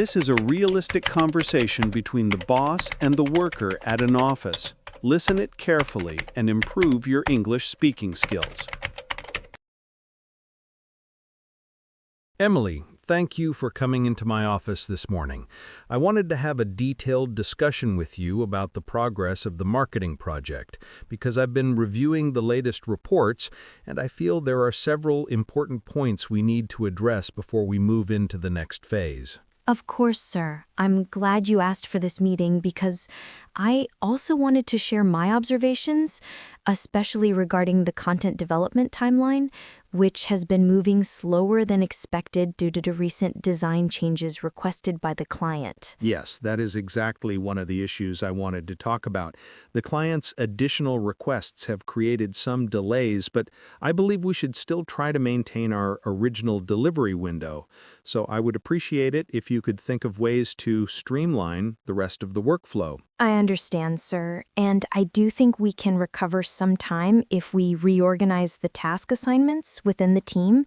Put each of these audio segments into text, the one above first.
This is a realistic conversation between the boss and the worker at an office. Listen it carefully and improve your English speaking skills. Emily, thank you for coming into my office this morning. I wanted to have a detailed discussion with you about the progress of the marketing project because I've been reviewing the latest reports and I feel there are several important points we need to address before we move into the next phase. Of course, sir. I'm glad you asked for this meeting because I also wanted to share my observations, especially regarding the content development timeline, which has been moving slower than expected due to the recent design changes requested by the client. Yes, that is exactly one of the issues I wanted to talk about. The client's additional requests have created some delays, but I believe we should still try to maintain our original delivery window. So I would appreciate it if you could think of ways to streamline the rest of the workflow. I understand, sir, and I do think we can recover some time if we reorganize the task assignments within the team,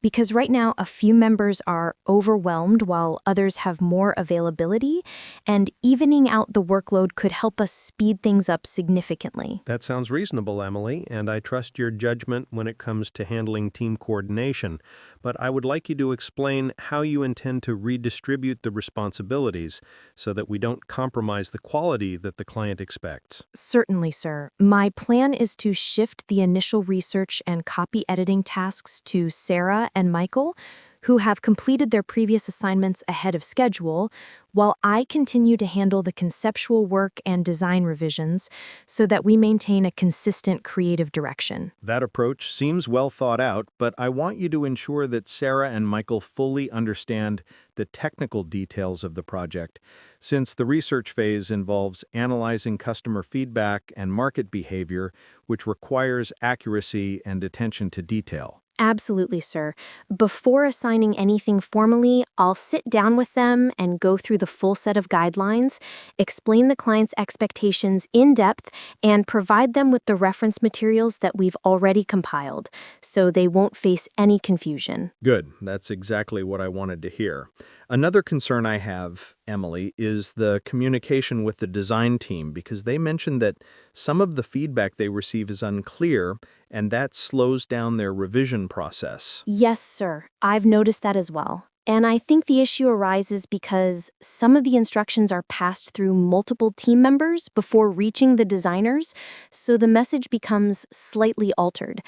because right now a few members are overwhelmed while others have more availability, and evening out the workload could help us speed things up significantly. That sounds reasonable, Emily, and I trust your judgment when it comes to handling team coordination. But I would like you to explain how you intend to redistribute the responsibilities so that we don't compromise the quality that the client expects. Certainly, sir. My plan is to shift the initial research and copy editing tasks to Sarah and Michael, who have completed their previous assignments ahead of schedule, while I continue to handle the conceptual work and design revisions so that we maintain a consistent creative direction. That approach seems well thought out, but I want you to ensure that Sarah and Michael fully understand the technical details of the project, since the research phase involves analyzing customer feedback and market behavior, which requires accuracy and attention to detail. Absolutely, sir. Before assigning anything formally, I'll sit down with them and go through the full set of guidelines, explain the client's expectations in depth, and provide them with the reference materials that we've already compiled, so they won't face any confusion. Good. That's exactly what I wanted to hear. Another concern I have, Emily, is the communication with the design team because they mentioned that some of the feedback they receive is unclear and that slows down their revision process. Yes, sir. I've noticed that as well. And I think the issue arises because some of the instructions are passed through multiple team members before reaching the designers, so the message becomes slightly altered.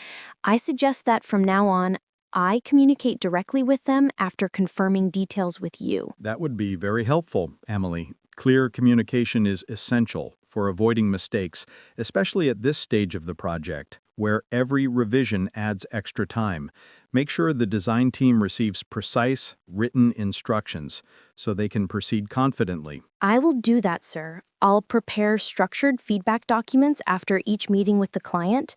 I suggest that from now on, I communicate directly with them after confirming details with you. That would be very helpful, Emily. Clear communication is essential for avoiding mistakes, especially at this stage of the project, where every revision adds extra time. Make sure the design team receives precise, written instructions so they can proceed confidently. I will do that, sir. I'll prepare structured feedback documents after each meeting with the client,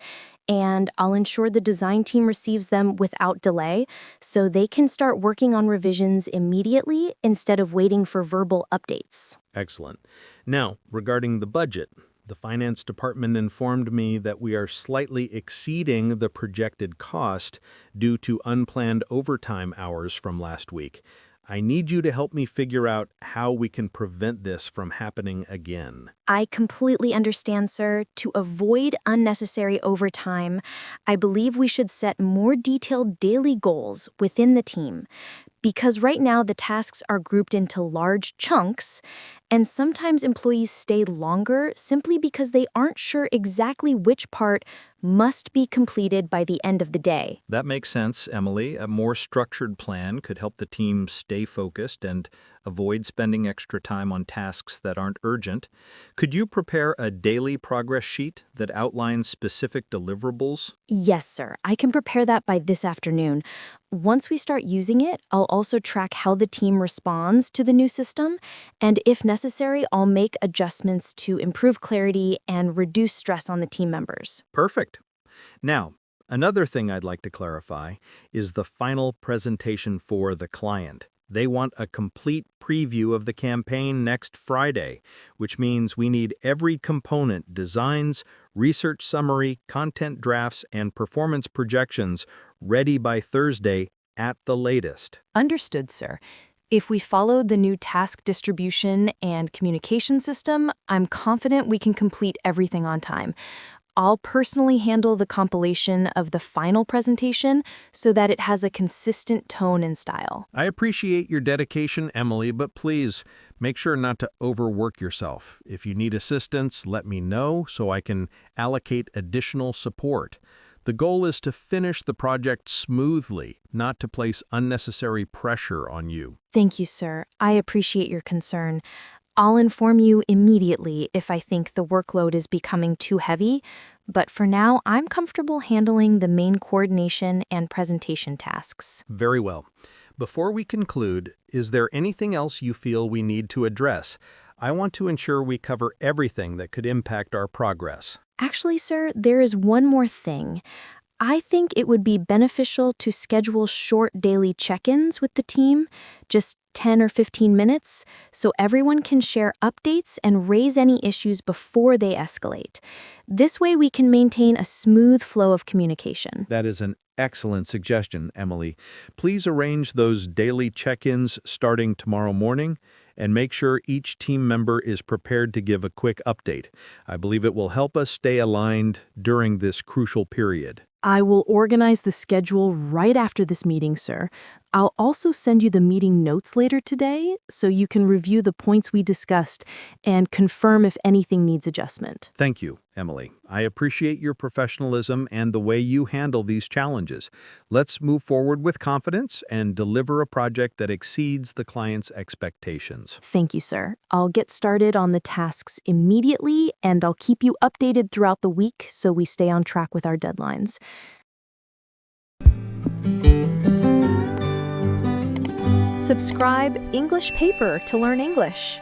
and I'll ensure the design team receives them without delay so they can start working on revisions immediately instead of waiting for verbal updates. Excellent. Now, regarding the budget, the finance department informed me that we are slightly exceeding the projected cost due to unplanned overtime hours from last week. I need you to help me figure out how we can prevent this from happening again. I completely understand, sir. To avoid unnecessary overtime, I believe we should set more detailed daily goals within the team. Because right now the tasks are grouped into large chunks, and sometimes employees stay longer simply because they aren't sure exactly which part must be completed by the end of the day. That makes sense, Emily. A more structured plan could help the team stay focused and avoid spending extra time on tasks that aren't urgent. Could you prepare a daily progress sheet that outlines specific deliverables? Yes, sir. I can prepare that by this afternoon. Once we start using it, I'll also track how the team responds to the new system, and if necessary, I'll make adjustments to improve clarity and reduce stress on the team members. Perfect. Now, another thing I'd like to clarify is the final presentation for the client. They want a complete preview of the campaign next Friday, which means we need every component, designs, research summary, content drafts, and performance projections ready by Thursday at the latest. Understood, sir. If we follow the new task distribution and communication system, I'm confident we can complete everything on time. I'll personally handle the compilation of the final presentation so that it has a consistent tone and style. I appreciate your dedication, Emily, but please make sure not to overwork yourself. If you need assistance, let me know so I can allocate additional support. The goal is to finish the project smoothly, not to place unnecessary pressure on you. Thank you, sir. I appreciate your concern. I'll inform you immediately if I think the workload is becoming too heavy, but for now, I'm comfortable handling the main coordination and presentation tasks. Very well. Before we conclude, is there anything else you feel we need to address? I want to ensure we cover everything that could impact our progress. Actually, sir, there is one more thing. I think it would be beneficial to schedule short daily check-ins with the team, just 10 or 15 minutes, so everyone can share updates and raise any issues before they escalate. This way we can maintain a smooth flow of communication. That is an excellent suggestion, Emily. Please arrange those daily check-ins starting tomorrow morning and make sure each team member is prepared to give a quick update. I believe it will help us stay aligned during this crucial period. I will organize the schedule right after this meeting, sir. I'll also send you the meeting notes later today so you can review the points we discussed and confirm if anything needs adjustment. Thank you, Emily. I appreciate your professionalism and the way you handle these challenges. Let's move forward with confidence and deliver a project that exceeds the client's expectations. Thank you, sir. I'll get started on the tasks immediately, and I'll keep you updated throughout the week so we stay on track with our deadlines. Subscribe English Paper to learn English.